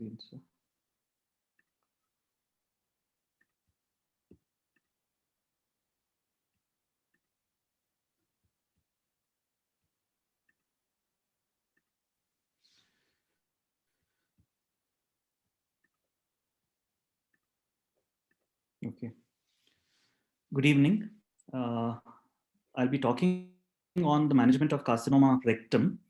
screen, sir. Okay. Good evening. I'll be talking on the management of carcinoma rectum.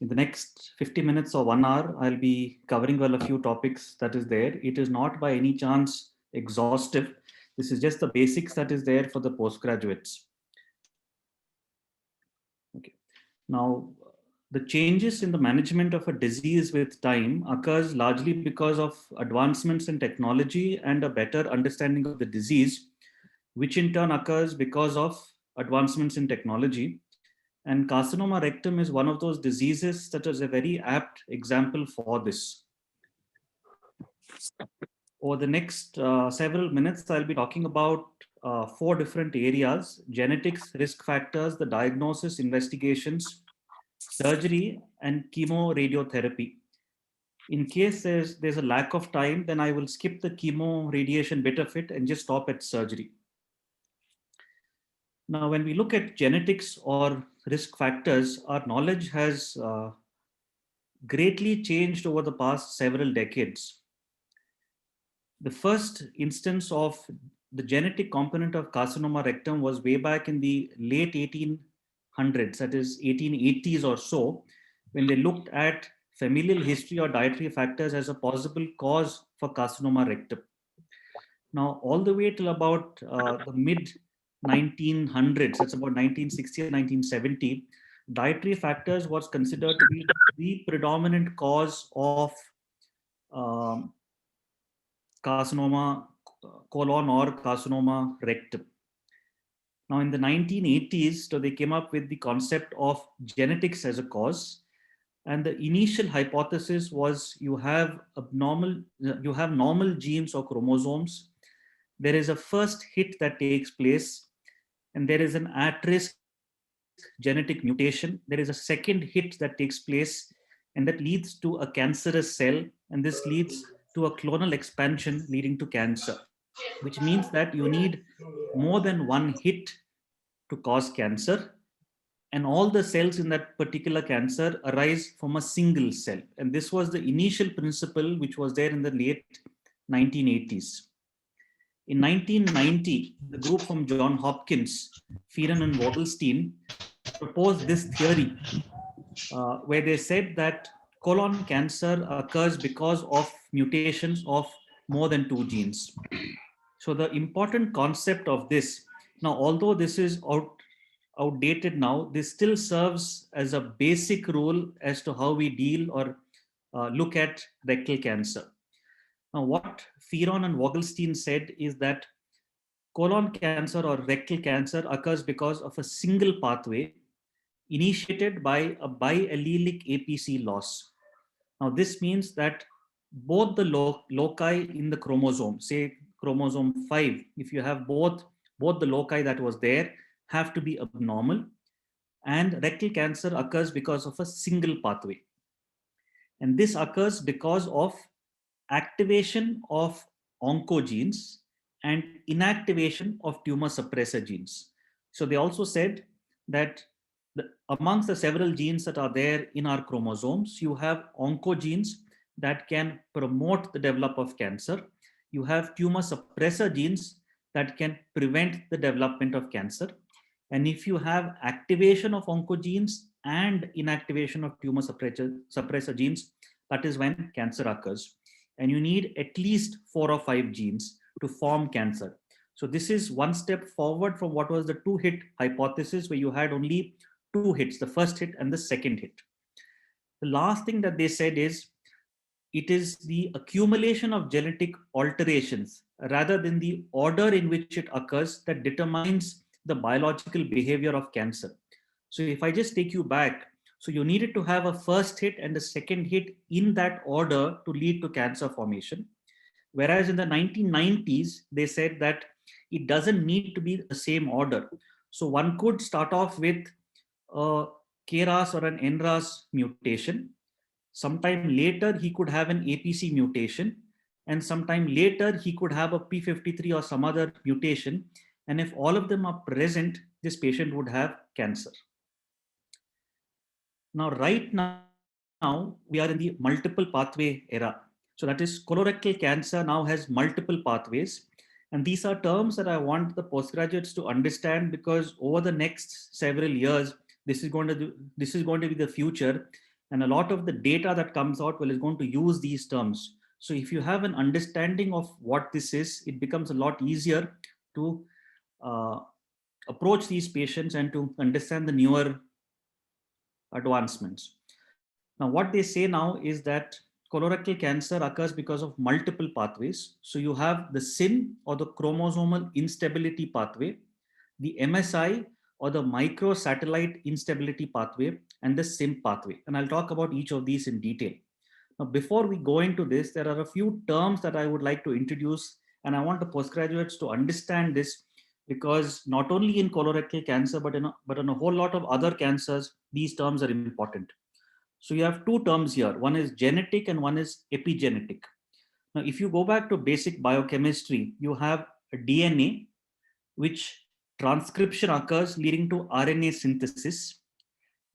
In the next 50 minutes or 1 hour, I'll be covering well a few topics that is there. It is not by any chance exhaustive. This is just the basics that is there for the postgraduates. Okay. Now, the changes in the management of a disease with time occurs largely because of advancements in technology and a better understanding of the disease, which in turn occurs because of advancements in technology. And carcinoma rectum is one of those diseases that is a very apt example for this. Over the next several minutes, I'll be talking about 4 different areas: genetics, risk factors, the diagnosis, investigations, surgery, and chemoradiotherapy. In case there's a lack of time, then I will skip the chemo radiation bit of it and just stop at surgery. Now, when we look at genetics or risk factors, our knowledge has greatly changed over the past several decades. The first instance of the genetic component of carcinoma rectum was way back in the late 1800s, that is 1880s or so, when they looked at familial history or dietary factors as a possible cause for carcinoma rectum. Now, all the way till about the mid 1900s, that's about 1960 or 1970, dietary factors was considered to be the predominant cause of um, carcinoma colon or carcinoma rectum. Now, in the 1980s, so they came up with the concept of genetics as a cause. And the initial hypothesis was you have normal genes or chromosomes. There is a first hit that takes place, and there is an at-risk genetic mutation. There is a second hit that takes place, and that leads to a cancerous cell, and this leads to a clonal expansion leading to cancer, which means that you need more than one hit to cause cancer, and all the cells in that particular cancer arise from a single cell. And this was the initial principle which was there in the late 1980s. In 1990, the group from John Hopkins, Fearon and Vogelstein, proposed this theory where they said that colon cancer occurs because of mutations of more than 2 genes. So the important concept of this, now although this is outdated now, this still serves as a basic rule as to how we deal or look at rectal cancer. Now what Fearon and Vogelstein said is that colon cancer or rectal cancer occurs because of a single pathway initiated by a biallelic APC loss. Now this means that both the loci in the chromosome, say chromosome 5, if you have both the loci that was there have to be abnormal, and rectal cancer occurs because of a single pathway. And this occurs because of activation of oncogenes and inactivation of tumor suppressor genes. So they also said that amongst the several genes that are there in our chromosomes, you have oncogenes that can promote the development of cancer. You have tumor suppressor genes that can prevent the development of cancer. And if you have activation of oncogenes and inactivation of tumor suppressor genes, that is when cancer occurs. And you need at least 4 or 5 genes to form cancer. So this is one step forward from what was the 2-hit hypothesis, where you had only 2 hits, the first hit and the second hit. The last thing that they said is it is the accumulation of genetic alterations rather than the order in which it occurs that determines the biological behavior of cancer. So if I just take you back, so you needed to have a first hit and a second hit in that order to lead to cancer formation. Whereas in the 1990s, they said that it doesn't need to be the same order. So one could start off with a KRAS or an NRAS mutation. Sometime later, he could have an APC mutation, and sometime later, he could have a P53 or some other mutation. And if all of them are present, this patient would have cancer. Now, right now, we are in the multiple pathway era. So that is colorectal cancer now has multiple pathways. And these are terms that I want the postgraduates to understand, because over the next several years, this is going to be the future. And a lot of the data that comes out is going to use these terms. So if you have an understanding of what this is, it becomes a lot easier to uh, approach these patients and to understand the newer advancements. Now, what they say now is that colorectal cancer occurs because of multiple pathways. So you have the SIN, or the chromosomal instability pathway, the MSI, or the microsatellite instability pathway, and the SIM pathway. And I'll talk about each of these in detail. Now, before we go into this, there are a few terms that I would like to introduce, and I want the postgraduates to understand this, because not only in colorectal cancer, but in a whole lot of other cancers, these terms are important. So you have two terms here. One is genetic and one is epigenetic. Now, if you go back to basic biochemistry, you have a DNA, which transcription occurs leading to RNA synthesis.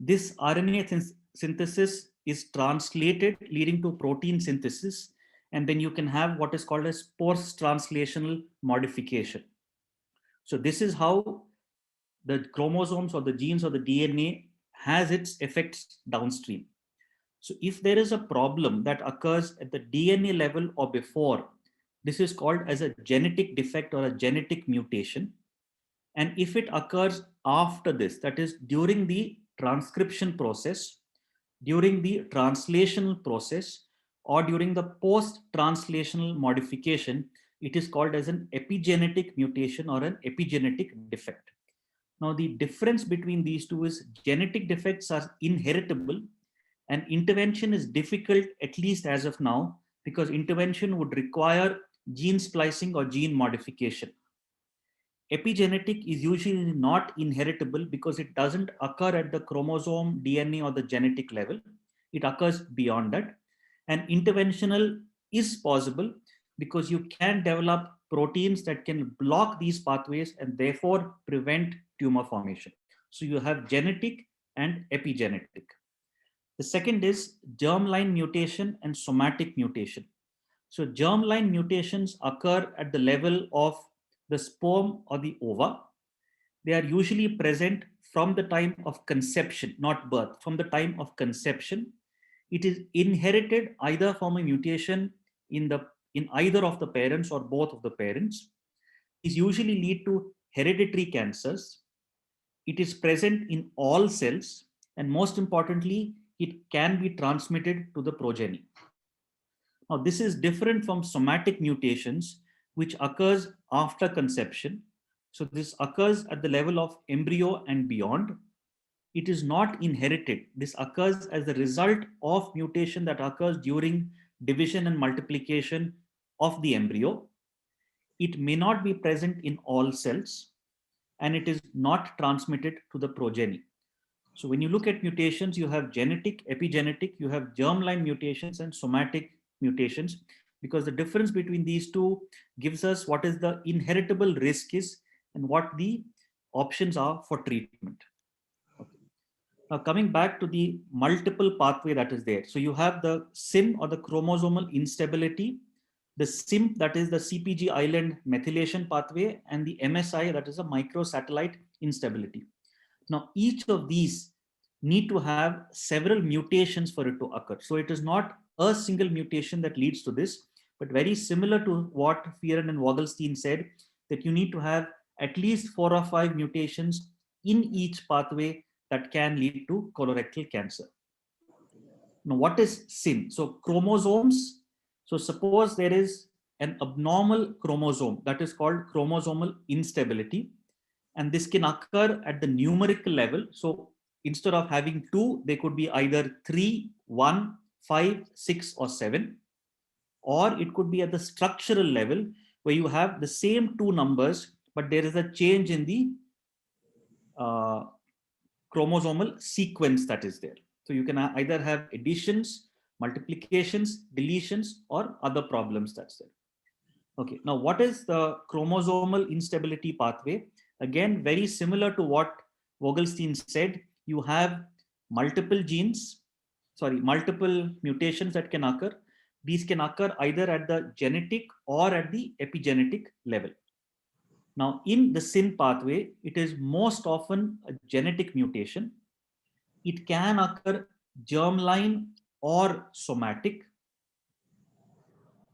This RNA synthesis is translated leading to protein synthesis. And then you can have what is called as post-translational modification. So this is how the chromosomes or the genes or the DNA has its effects downstream. So if there is a problem that occurs at the DNA level or before, this is called as a genetic defect or a genetic mutation. And if it occurs after this, that is during the transcription process, during the translational process, or during the post-translational modification, it is called as an epigenetic mutation or an epigenetic defect. Now, the difference between these two is genetic defects are inheritable, and intervention is difficult, at least as of now, because intervention would require gene splicing or gene modification. Epigenetic is usually not inheritable because it doesn't occur at the chromosome, DNA, or the genetic level. It occurs beyond that. And interventional is possible because you can develop proteins that can block these pathways and therefore prevent tumor formation. So you have genetic and epigenetic. The second is germline mutation and somatic mutation. So germline mutations occur at the level of the sperm or the ova. They are usually present from the time of conception, not birth, from the time of conception. It is inherited either from a mutation in either of the parents or both of the parents. These usually lead to hereditary cancers. It is present in all cells, and most importantly, it can be transmitted to the progeny. Now, this is different from somatic mutations, which occurs after conception. So this occurs at the level of embryo and beyond. It is not inherited. This occurs as a result of mutation that occurs during division and multiplication of the embryo. It may not be present in all cells, and it is not transmitted to the progeny. So when you look at mutations, you have genetic, epigenetic, you have germline mutations and somatic mutations, because the difference between these two gives us what is the inheritable risk is and what the options are for treatment. Okay. Now coming back to the multiple pathway that is there. So you have the SIM or the chromosomal instability, the SIMP, that is the CPG island methylation pathway, and the MSI, that is a microsatellite instability. Now, each of these need to have several mutations for it to occur. So it is not a single mutation that leads to this, but very similar to what Fearon and Vogelstein said, that you need to have at least 4 or 5 mutations in each pathway that can lead to colorectal cancer. Now, what is SIN? So chromosomes. So suppose there is an abnormal chromosome that is called chromosomal instability. And this can occur at the numerical level. So instead of having 2, they could be either 3, 1, 5, 6, or 7. Or it could be at the structural level where you have the same 2 numbers, but there is a change in the chromosomal sequence that is there. So you can either have additions, multiplications, deletions, or other problems that's there. Okay, now what is the chromosomal instability pathway? Again, very similar to what Vogelstein said. You have multiple genes, multiple mutations that can occur. These can occur either at the genetic or at the epigenetic level. Now, in the SYN pathway, it is most often a genetic mutation. It can occur germline or somatic.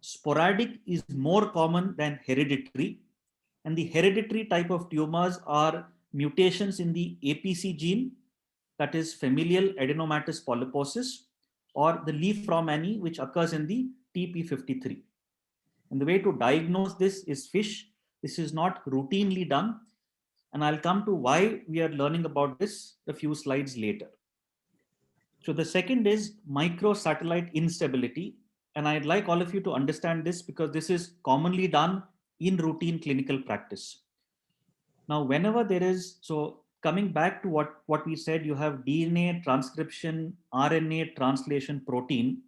Sporadic is more common than hereditary. And the hereditary type of tumors are mutations in the APC gene, that is familial adenomatous polyposis, or the leaf Romani, which occurs in the TP53. And the way to diagnose this is FISH. This is not routinely done. And I'll come to why we are learning about this a few slides later. So the second is microsatellite instability. And I'd like all of you to understand this because this is commonly done in routine clinical practice. Now, whenever there is, so coming back to what we said, you have DNA transcription, RNA translation, protein.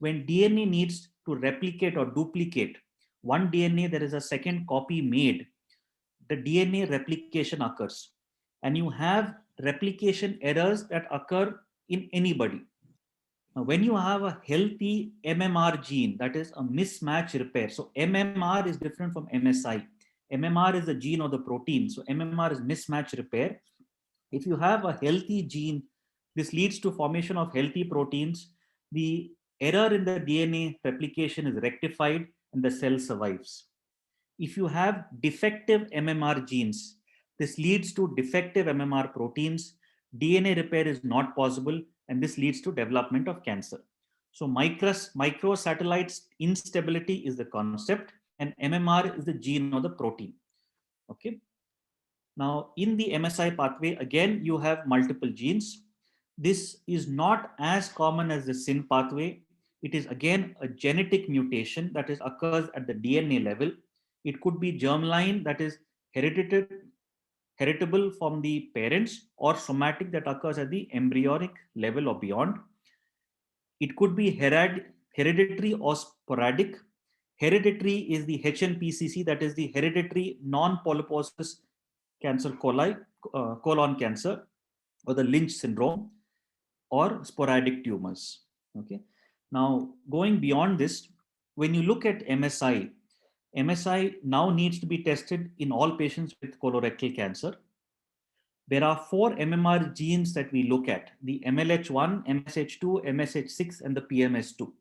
When DNA needs to replicate or duplicate one DNA, there is a second copy made. The DNA replication occurs. And you have replication errors that occur in anybody. Now, when you have a healthy MMR gene, that is a mismatch repair. So MMR is different from MSI. MMR is the gene or the protein. So MMR is mismatch repair. If you have a healthy gene, this leads to formation of healthy proteins. The error in the DNA replication is rectified and the cell survives. If you have defective MMR genes, this leads to defective MMR proteins. DNA repair is not possible, and this leads to development of cancer. So microsatellite instability is the concept, and MMR is the gene or the protein. Okay. Now, in the MSI pathway, again, you have multiple genes. This is not as common as the SYN pathway. It is again a genetic mutation that is occurs at the DNA level. It could be germline, that is heritable from the parents, or somatic that occurs at the embryonic level or beyond. It could be hereditary or sporadic. Hereditary is the HNPCC, that is the hereditary non-polyposis cancer colon cancer, or the Lynch syndrome, or sporadic tumors. Okay. Now, going beyond this, when you look at MSI, MSI now needs to be tested in all patients with colorectal cancer. There are 4 MMR genes that we look at: the MLH1, MSH2, MSH6, and the PMS2.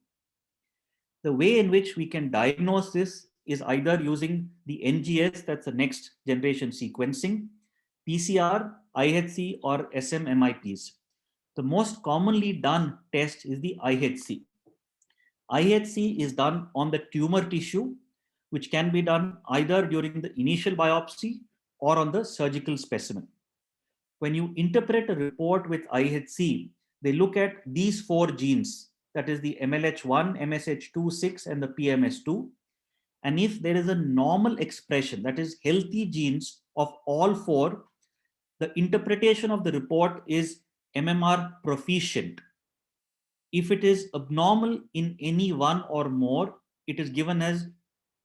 The way in which we can diagnose this is either using the NGS, that's the next generation sequencing, PCR, IHC, or SMMIPs. The most commonly done test is the IHC. IHC is done on the tumor tissue, which can be done either during the initial biopsy or on the surgical specimen. When you interpret a report with IHC, they look at these 4 genes, that is the MLH1, MSH2, 6, and the PMS2. And if there is a normal expression, that is healthy genes of all 4, the interpretation of the report is MMR proficient. If it is abnormal in any one or more, it is given as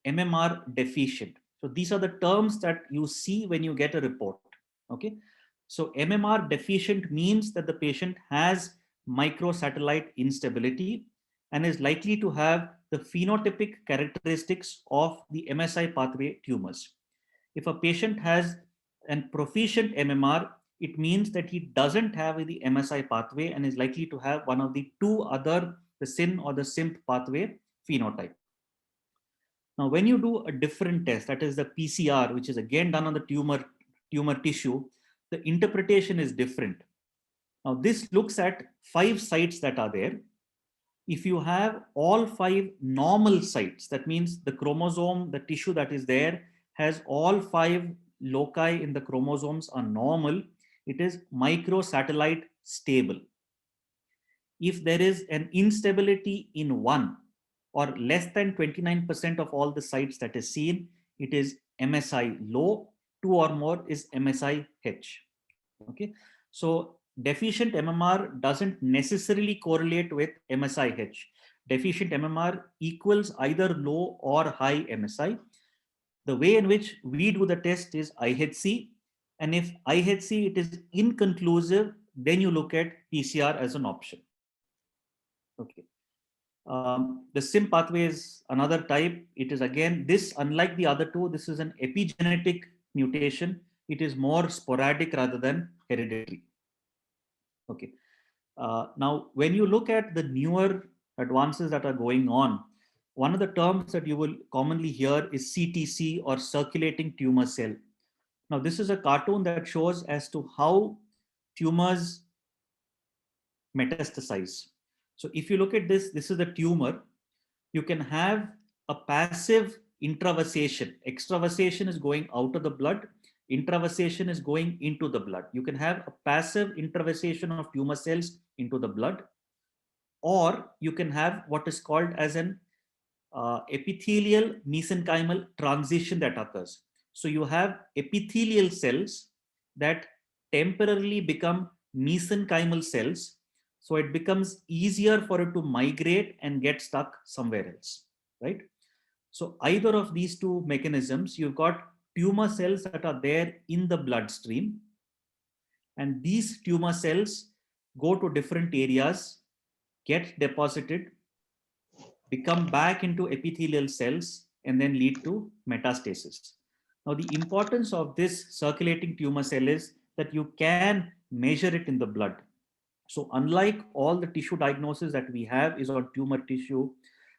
MMR deficient. So these are the terms that you see when you get a report. Okay. So MMR deficient means that the patient has microsatellite instability and is likely to have the phenotypic characteristics of the MSI pathway tumors. If a patient has an proficient MMR, it means that he doesn't have the MSI pathway and is likely to have one of the 2 other, the SYN or the SIMP pathway phenotype. Now, when you do a different test, that is the PCR, which is again done on the tumor tissue, the interpretation is different. Now, this looks at 5 sites that are there. If you have all 5 normal sites, that means the chromosome, the tissue that is there, has all 5 loci in the chromosomes are normal, it is microsatellite stable. If there is an instability in one or less than 29% of all the sites that is seen, it is MSI low. 2 or more is MSI H. Okay, so deficient MMR doesn't necessarily correlate with MSIH. Deficient MMR equals either low or high MSI. The way in which we do the test is IHC, and if IHC it is inconclusive, then you look at PCR as an option. Okay. The SIM pathway is another type. It is again this, unlike the other two, this is an epigenetic mutation. It is more sporadic rather than hereditary. Okay. Now, when you look at the newer advances that are going on, one of the terms that you will commonly hear is CTC, or circulating tumor cell. Now, this is a cartoon that shows as to how tumors metastasize. So if you look at this, this is a tumor. You can have a passive intravasation. Extravasation is going out of the blood. Intravasation is going into the blood. You can have a passive intravasation of tumor cells into the blood, or you can have what is called as an epithelial mesenchymal transition that occurs. So you have epithelial cells that temporarily become mesenchymal cells. So it becomes easier for it to migrate and get stuck somewhere else, right? So either of these two mechanisms, you've got tumor cells that are there in the bloodstream, and these tumor cells go to different areas, get deposited, become back into epithelial cells, and then lead to metastasis. Now, the importance of this circulating tumor cell is that you can measure it in the blood. So unlike all the tissue diagnosis that we have is on tumor tissue,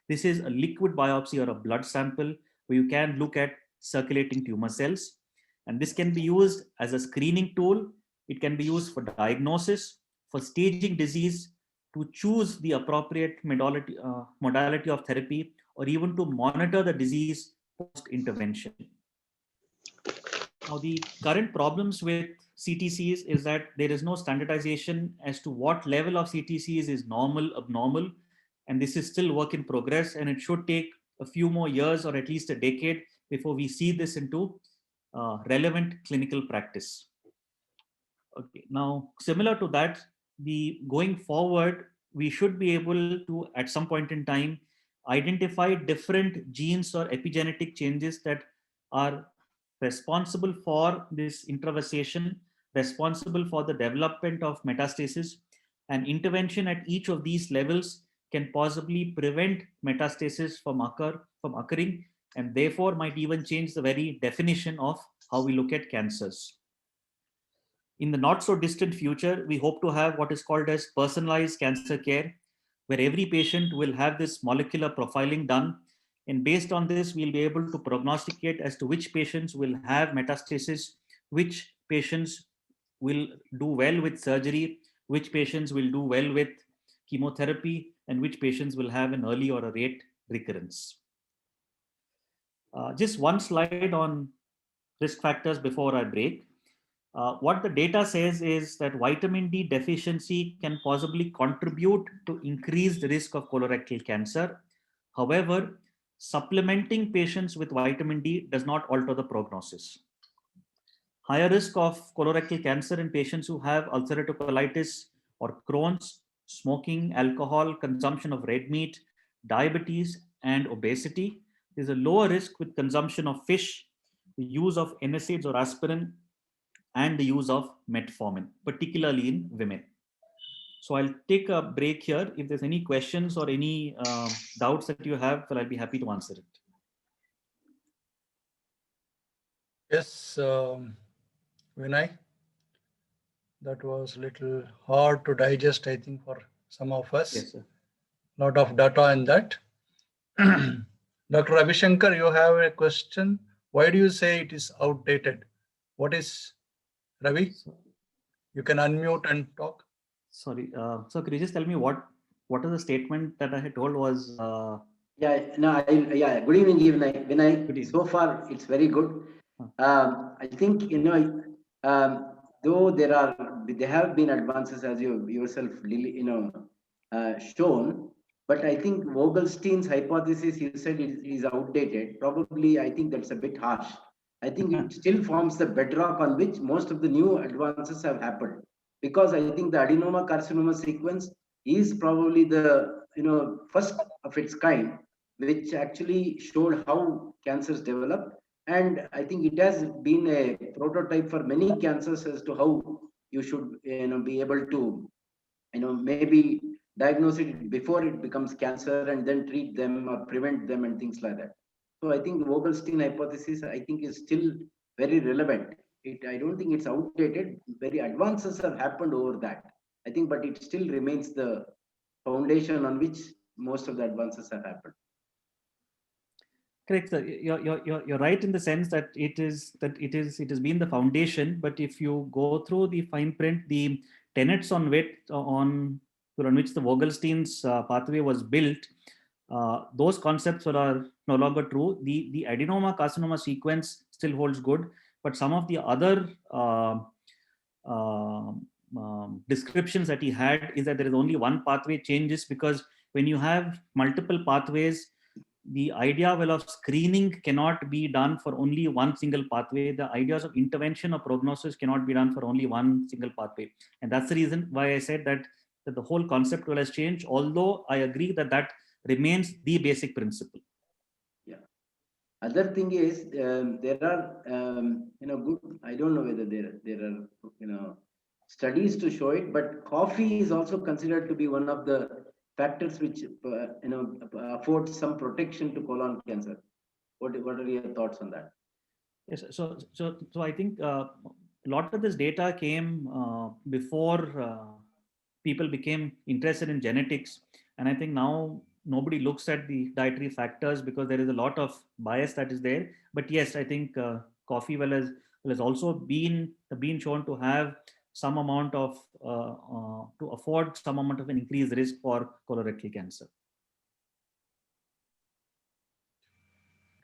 this is a liquid biopsy or a blood sample where you can look at circulating tumor cells. And this can be used as a screening tool. It can be used for diagnosis, for staging disease, to choose the appropriate modality of therapy, or even to monitor the disease post-intervention. Now, the current problems with CTCs is that there is no standardization as to what level of CTCs is normal, abnormal, and this is still work in progress, and it should take a few more years or at least a decade before we see this into relevant clinical practice. Okay, now similar to that, going forward, we should be able to, at some point in time, identify different genes or epigenetic changes that are responsible for this intravasation, responsible for the development of metastasis, and intervention at each of these levels can possibly prevent metastasis from occurring, and therefore might even change the very definition of how we look at cancers. In the not so distant future, we hope to have what is called as personalized cancer care, where every patient will have this molecular profiling done. And based on this, we'll be able to prognosticate as to which patients will have metastasis, which patients will do well with surgery, which patients will do well with chemotherapy, and which patients will have an early or a late recurrence. Just one slide on risk factors before I break. What the data says is that vitamin D deficiency can possibly contribute to increased risk of colorectal cancer. However, supplementing patients with vitamin D does not alter the prognosis. Higher risk of colorectal cancer in patients who have ulcerative colitis or Crohn's, smoking, alcohol, consumption of red meat, diabetes, and obesity. There's a lower risk with consumption of fish, the use of NSAIDs or aspirin, and the use of metformin, particularly in women. So I'll take a break here. If there's any questions or any doubts that you have, well, I'll be happy to answer it. Yes, Vinay, that was a little hard to digest, I think, for some of us. Yes, sir. Lot of data in that. Dr. Abhishankar, you have a question. Why do you say it is outdated? What is, Ravi? You can unmute and talk. Sorry. So could you just tell me what is the statement that I had told was? Yeah. Good evening, Vinay. Good evening. So far, it's very good. I think though there have been advances, as you yourself shown, but I think Vogelstein's hypothesis, you said, is outdated. Probably, I think that's a bit harsh. I think it still forms the bedrock on which most of the new advances have happened. because I think the adenoma carcinoma sequence is probably the first of its kind, which actually showed how cancers develop. And I think it has been a prototype for many cancers as to how you should be able to maybe diagnose it before it becomes cancer and then treat them or prevent them and things like that. So I think the Vogelstein hypothesis, I think, is still very relevant. I don't think it's outdated. Very advances have happened over that, I think, but it still remains the foundation on which most of the advances have happened. Correct, sir. You're right in the sense that it has been the foundation. But if you go through the fine print, the tenets on which the Vogelstein's pathway was built, those concepts are no longer true. The adenoma carcinoma sequence still holds good, but some of the other descriptions that he had is that there is only one pathway changes, because when you have multiple pathways, the idea of screening cannot be done for only one single pathway. The ideas of intervention or prognosis cannot be done for only one single pathway. And that's the reason why I said that the whole concept has changed, although I agree that remains the basic principle. Yeah. Other thing is, there are, good, I don't know whether there are, studies to show it, but coffee is also considered to be one of the factors which afford some protection to colon cancer. What are your thoughts on that? Yes, so I think a lot of this data came before people became interested in genetics, and I think now nobody looks at the dietary factors because there is a lot of bias that is there. But yes, I think coffee has also been shown to have some amount of to afford some amount of an increased risk for colorectal cancer.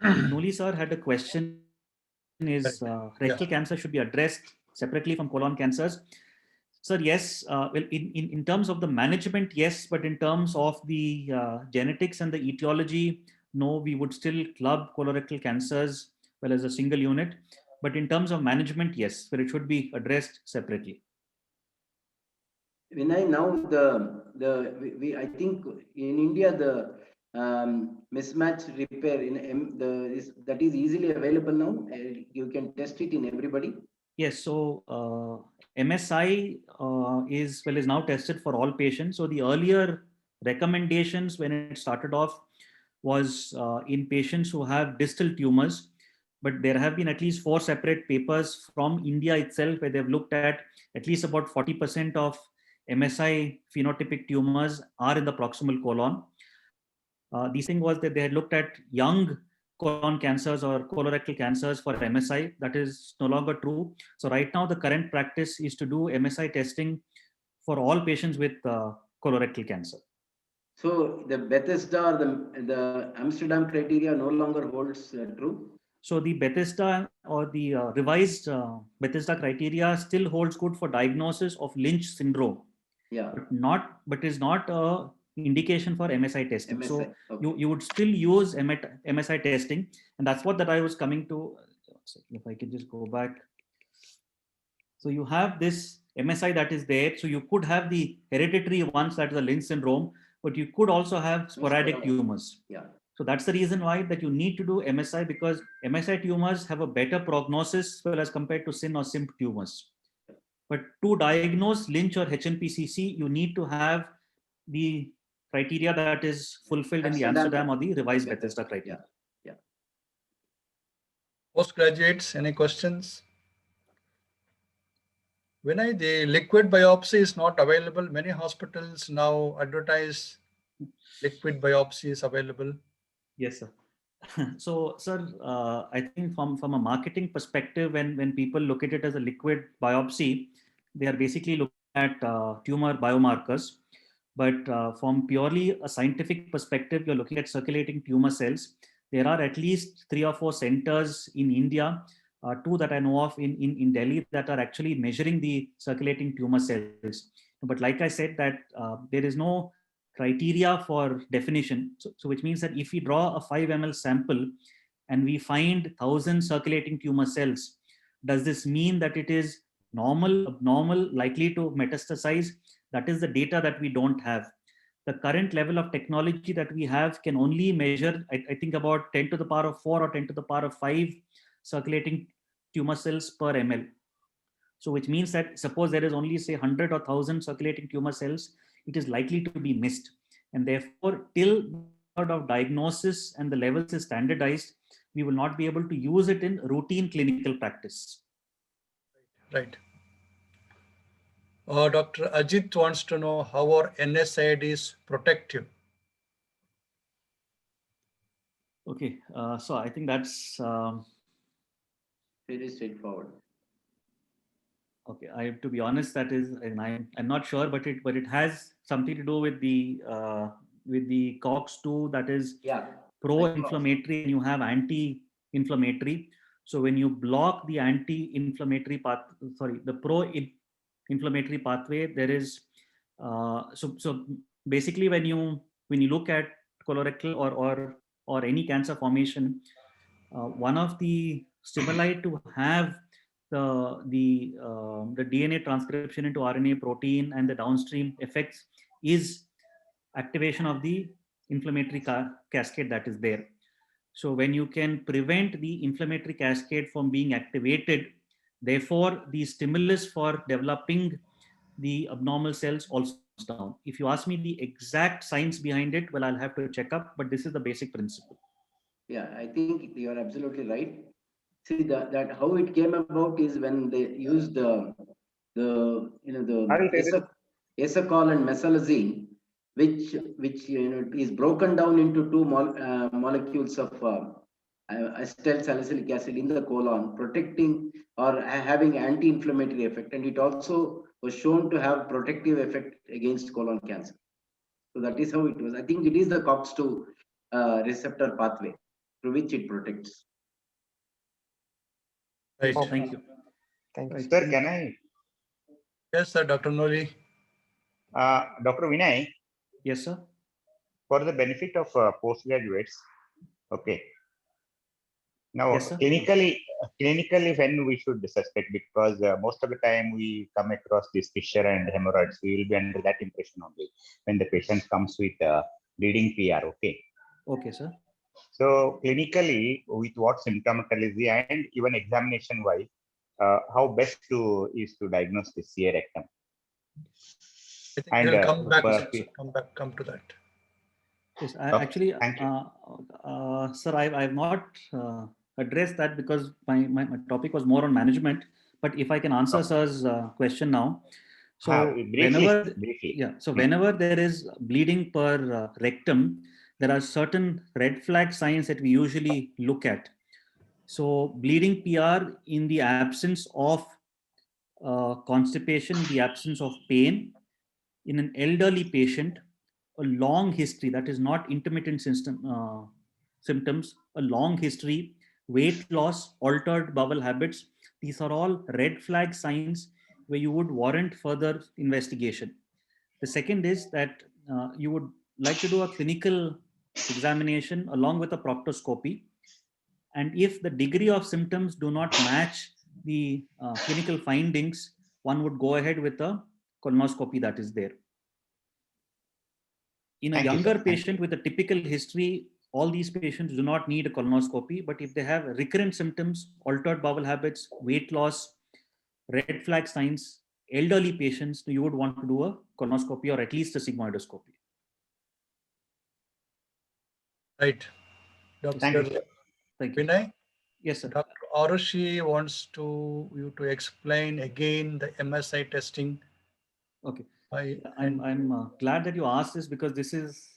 Nuli sir had a question, is rectal cancer should be addressed separately from colon cancers? Sir, yes. Well, in terms of the management, yes, but in terms of the genetics and the etiology, no, we would still club colorectal cancers as a single unit. But in terms of management, yes, but it should be addressed separately. Vinay, now I think in India the mismatch repair that is easily available now. You can test it in everybody. Yes, so MSI is now tested for all patients. So the earlier recommendations when it started off was in patients who have distal tumors, but there have been at least 4 separate papers from India itself where they've looked at least about 40% of MSI phenotypic tumors are in the proximal colon. The thing was that they had looked at young colon cancers or colorectal cancers for MSI. That is no longer true. So right now the current practice is to do MSI testing for all patients with colorectal cancer. So the Bethesda or the Amsterdam criteria no longer holds true? So the Bethesda or the revised Bethesda criteria still holds good for diagnosis of Lynch syndrome. Yeah. But is not a indication for MSI testing. MSI, so okay. you would still use MSI testing, and that's what I was coming to. If I can just go back. So you have this MSI that is there. So you could have the hereditary ones, that is the Lynch syndrome, but you could also have sporadic tumors. Yeah. So that's the reason why that you need to do MSI, because MSI tumors have a better prognosis as compared to SYN or SIMP tumors. But to diagnose Lynch or HNPCC, you need to have the criteria that is fulfilled in the Amsterdam or the revised Bethesda criteria. Yeah. Postgraduates, any questions? When the liquid biopsy is not available, many hospitals now advertise liquid biopsy is available. Yes, sir. So, sir, I think from a marketing perspective, when people look at it as a liquid biopsy, they are basically looking at tumor biomarkers. But from purely a scientific perspective, you're looking at circulating tumor cells. There are at least 3 or 4 centers in India, 2 that I know of in Delhi, that are actually measuring the circulating tumor cells. But like I said, that there is no criteria for definition. So which means that if we draw a 5 ml sample and we find 1,000 circulating tumor cells, does this mean that it is normal, abnormal, likely to metastasize, that is the data that we don't have. The current level of technology that we have can only measure, I think, about 10 to the power of 4 or 10 to the power of 5 circulating tumor cells per ml. So which means that suppose there is only say 100 or 1000 circulating tumor cells, it is likely to be missed. And therefore, till of diagnosis and the levels is standardized, we will not be able to use it in routine clinical practice. Right. Dr. Ajit wants to know how are NSAID is protective. Okay, so I think that's Very straightforward. okay. I to be honest, that is, and I'm not sure, but it has something to do with the COX-2, that is Yeah. pro-inflammatory, and you have anti-inflammatory. So when you block the anti-inflammatory the pro-inflammatory pathway, there is so basically when you look at colorectal or any cancer formation, one of the stimuli to have the DNA transcription into RNA, protein, and the downstream effects is activation of the inflammatory cascade that is there. So when you can prevent the inflammatory cascade from being activated, therefore the stimulus for developing the abnormal cells also comes down. If you ask me the exact science behind it, well, I'll have to check up, but this is the basic principle. Yeah, I think you are absolutely right. See that how it came about is when they used the acetol and mesalazine, which is broken down into two molecules of acetyl salicylic acid in the colon, protecting or having anti-inflammatory effect, and it also was shown to have protective effect against colon cancer. So that is how it was. I think it is the COX-2 receptor pathway through which it protects. Right. Yes, thank you. Thank you. Right. Sir, can I? Yes, sir, Dr. Noli. Dr. Vinay, Yes, sir. for the benefit of postgraduates, okay. Now, Yes, sir. clinically, when we should suspect, because most of the time we come across this fissure and hemorrhoids, we will be under that impression only when the patient comes with bleeding PR, okay. Okay, sir. So clinically, with what symptomatology and even examination-wise, how best is to diagnose the CA rectum? I think And, we'll come to that. Yes, Okay, actually, thank you. sir, I've not addressed that because my topic was more on management. But if I can answer sir's question now, so briefly. yeah, so whenever there is bleeding per rectum, there are certain red flag signs that we usually look at. So bleeding PR in the absence of constipation, the absence of pain in an elderly patient, a long history, that is not intermittent symptoms, a long history, weight loss, altered bowel habits, these are all red flag signs where you would warrant further investigation. The second is that you would like to do a clinical examination along with a proctoscopy. And if the degree of symptoms do not match the clinical findings, one would go ahead with a colonoscopy that is there. In a younger patient with a typical history, all these patients do not need a colonoscopy, but if they have recurrent symptoms, altered bowel habits, weight loss, red flag signs, elderly patients, you would want to do a colonoscopy or at least a sigmoidoscopy. Right. Thank you, Dr. sir. Thank you. Vinay? Yes, sir. Dr. Arushi wants you to explain again the MSI testing. Okay. I'm glad that you asked this because this is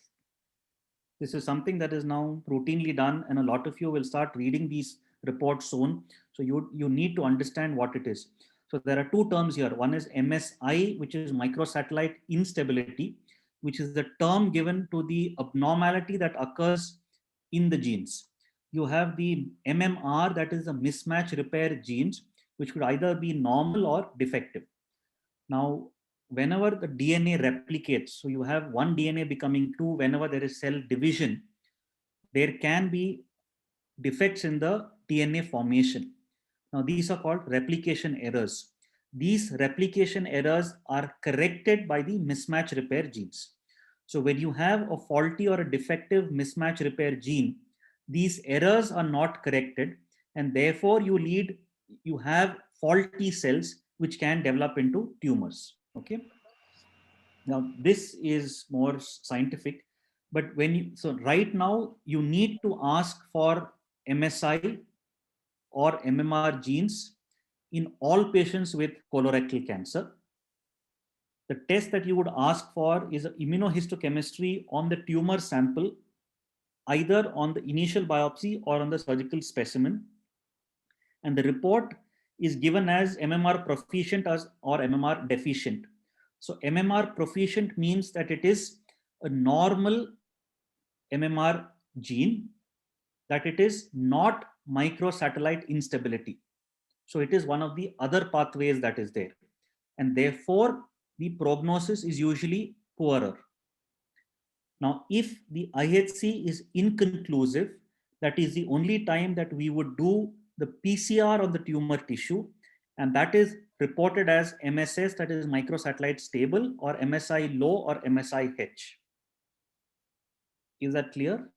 something that is now routinely done, and a lot of you will start reading these reports soon. So you need to understand what it is. So there are two terms here. One is MSI, which is microsatellite instability, which is the term given to the abnormality that occurs in the genes. You have the MMR, that is a mismatch repair genes, which could either be normal or defective. Now, whenever the DNA replicates, so you have one DNA becoming two, whenever there is cell division, there can be defects in the DNA formation. Now, these are called replication errors. these replication errors are corrected by the mismatch repair genes. So when you have a faulty or a defective mismatch repair gene, these errors are not corrected, and therefore you have faulty cells which can develop into tumors. Okay. Now this is more scientific, but so right now you need to ask for MSI or MMR genes in all patients with colorectal cancer. The test that you would ask for is immunohistochemistry on the tumor sample, either on the initial biopsy or on the surgical specimen. And the report is given as MMR proficient or MMR deficient. So MMR proficient means that it is a normal MMR gene, that it is not microsatellite instability. So it is one of the other pathways that is there. And therefore, the prognosis is usually poorer. Now, if the IHC is inconclusive, that is the only time that we would do the PCR on the tumor tissue, and that is reported as MSS, that is microsatellite stable, or MSI low or MSI H. Is that clear?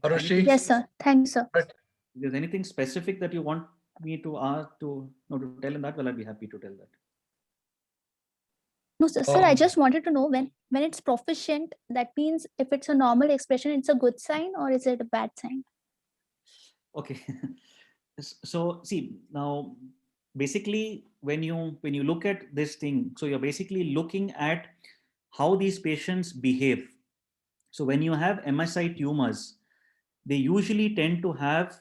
Arushi? Yes, sir. Thanks, sir. Right. If there's anything specific that you want me to tell in that, well, I'd be happy to tell that. No, sir, I just wanted to know when it's proficient, that means if it's a normal expression, it's a good sign, or is it a bad sign? Okay. So see, now basically when you look at this thing, so you're basically looking at how these patients behave. So when you have MSI tumors, they usually tend to have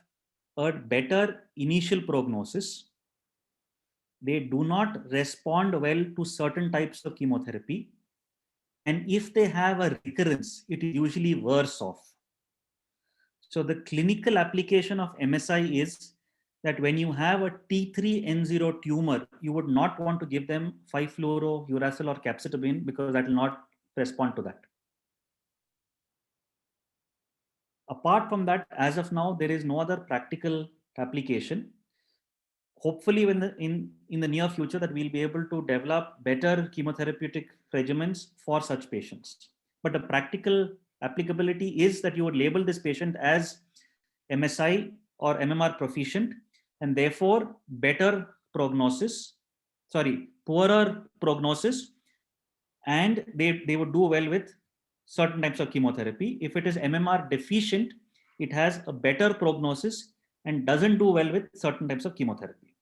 a better initial prognosis. They do not respond well to certain types of chemotherapy. And if they have a recurrence, it is usually worse off. So the clinical application of MSI is that when you have a T3N0 tumor, you would not want to give them 5-fluorouracil or capecitabine because that will not respond to that. Apart from that, as of now, there is no other practical application. Hopefully in the near future that we'll be able to develop better chemotherapeutic regimens for such patients. But the practical applicability is that you would label this patient as MSI or MMR proficient, and therefore poorer prognosis, and they would do well with certain types of chemotherapy. If it is MMR deficient, it has a better prognosis and doesn't do well with certain types of chemotherapy.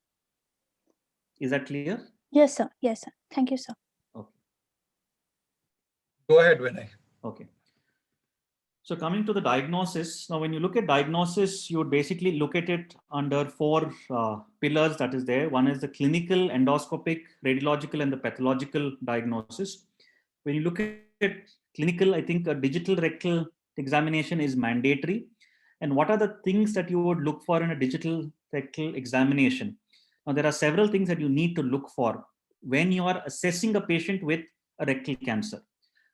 Is that clear? Yes, sir. Yes, sir. Thank you, sir. Okay. Go ahead, Vinay. Okay. So coming to the diagnosis, now when you look at diagnosis, you would basically look at it under 4 pillars that is there. One is the clinical, endoscopic, radiological, and the pathological diagnosis. When you look at clinical, I think a digital rectal examination is mandatory. And what are the things that you would look for in a digital rectal examination? Now, there are several things that you need to look for when you are assessing a patient with a rectal cancer.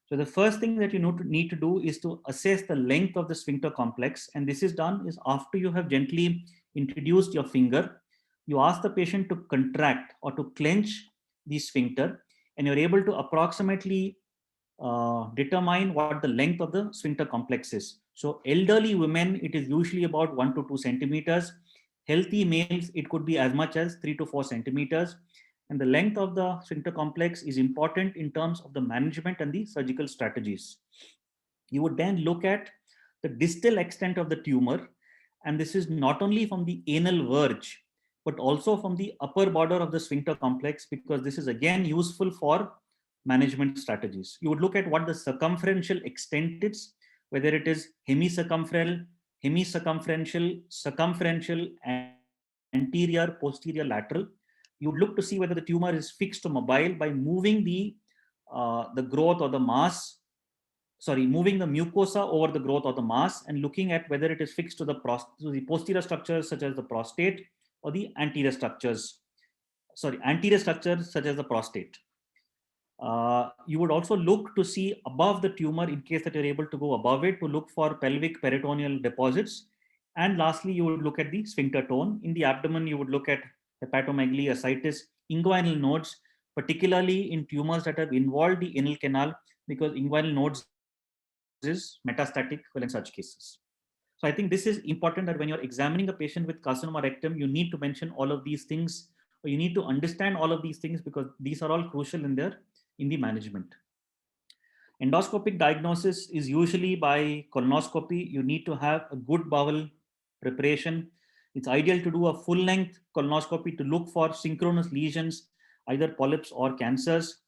So the first thing that you need to do is to assess the length of the sphincter complex. And this is done is after you have gently introduced your finger, you ask the patient to contract or to clench the sphincter, and you're able to approximately determine what the length of the sphincter complex is. So elderly women, it is usually about 1 to 2 centimeters. Healthy males, it could be as much as 3 to 4 centimeters. And the length of the sphincter complex is important in terms of the management and the surgical strategies. You would then look at the distal extent of the tumor. And this is not only from the anal verge, but also from the upper border of the sphincter complex, because this is again useful for management strategies. You would look at what the circumferential extent is, whether it is hemicircumferential, circumferential, anterior, posterior, lateral. You would look to see whether the tumor is fixed or mobile by moving the growth or the mass, moving the mucosa over the growth or the mass, and looking at whether it is fixed to the posterior structures such as the prostate, or the anterior structures such as the prostate. You would also look to see above the tumor, in case that you're able to go above it, to look for pelvic peritoneal deposits. And lastly, you would look at the sphincter tone. In the abdomen, you would look at hepatomegaly, ascites, inguinal nodes, particularly in tumors that have involved the anal canal, because inguinal nodes is metastatic well in such cases. So I think this is important, that when you're examining a patient with carcinoma rectum, you need to mention all of these things, or you need to understand all of these things, because these are all crucial in the management. Endoscopic diagnosis is usually by colonoscopy. You need to have a good bowel preparation. It's ideal to do a full length colonoscopy to look for synchronous lesions, either polyps or cancers.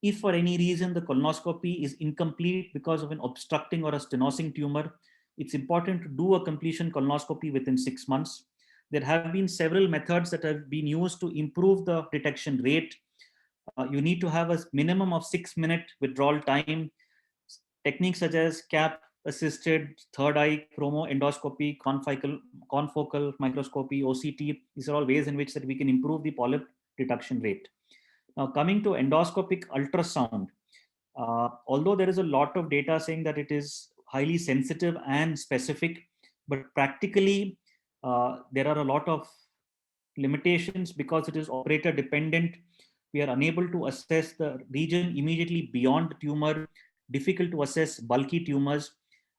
If for any reason the colonoscopy is incomplete because of an obstructing or a stenosing tumor, it's important to do a completion colonoscopy within 6 months. There have been several methods that have been used to improve the detection rate. You need to have a minimum of 6-minute withdrawal time. Techniques such as CAP assisted third eye chromo endoscopy, confocal microscopy, OCT, these are all ways in which that we can improve the polyp detection rate. Now, coming to endoscopic ultrasound, although there is a lot of data saying that it is highly sensitive and specific, but practically there are a lot of limitations because it is operator dependent. We are unable to assess the region immediately beyond the tumor, difficult to assess bulky tumors,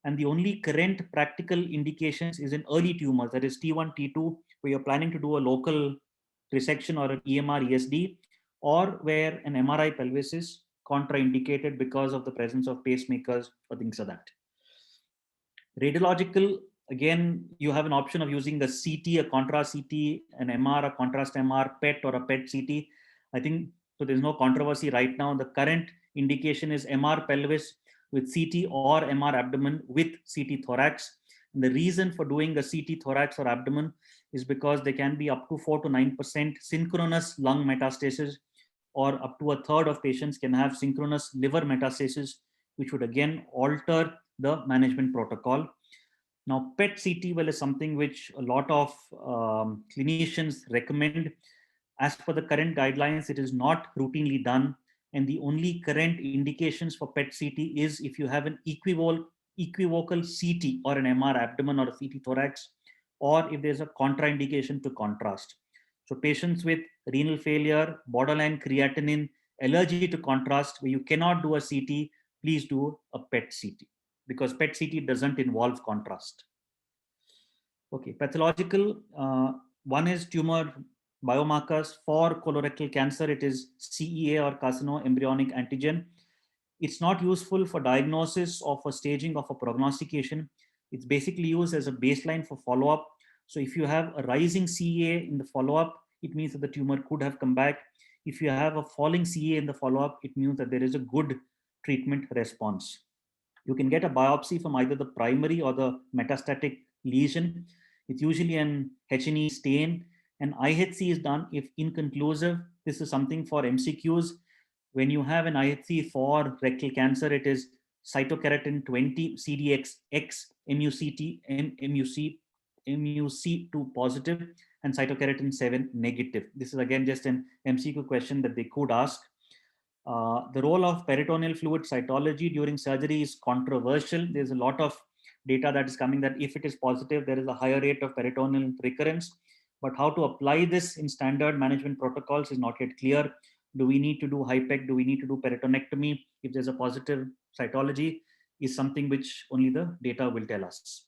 and the only current practical indications is in early tumors, that is T1, T2, where you're planning to do a local resection or an EMR ESD, or where an MRI pelvis is contraindicated because of the presence of pacemakers or things like that. Radiological, again, you have an option of using the CT, a contrast CT, an MR, a contrast MR, PET or a PET CT. I think so. There's no controversy right now. The current indication is MR pelvis with CT or MR abdomen with CT thorax. And the reason for doing a CT thorax or abdomen is because there can be up to 4 to 9% synchronous lung metastasis, or up to a third of patients can have synchronous liver metastasis, which would again alter the management protocol. Now, PET CT well is something which a lot of clinicians recommend. As per the current guidelines, it is not routinely done, and the only current indications for PET CT is if you have an equivocal CT or an MR abdomen or a CT thorax, or if there's a contraindication to contrast. So patients with renal failure, borderline creatinine, allergy to contrast, where you cannot do a CT, please do a PET CT, because PET CT doesn't involve contrast. Okay, pathological, one is tumor biomarkers. For colorectal cancer, it is CEA or carcinoembryonic antigen. It's not useful for diagnosis or for staging of a prognostication. It's basically used as a baseline for follow-up. So if you have a rising CEA in the follow-up, it means that the tumor could have come back. If you have a falling CEA in the follow-up, it means that there is a good treatment response. You can get a biopsy from either the primary or the metastatic lesion. It's usually an H&E stain. And IHC is done if inconclusive. This is something for MCQs. When you have an IHC for rectal cancer, it is cytokeratin 20 CDX MUCT and MUC2 positive and cytokeratin 7 negative. This is again just an MCQ question that they could ask. The role of peritoneal fluid cytology during surgery is controversial. There's a lot of data that is coming that if it is positive, there is a higher rate of peritoneal recurrence. But how to apply this in standard management protocols is not yet clear. Do we need to do HIPEC? Do we need to do peritonectomy if there's a positive cytology? Is something which only the data will tell us.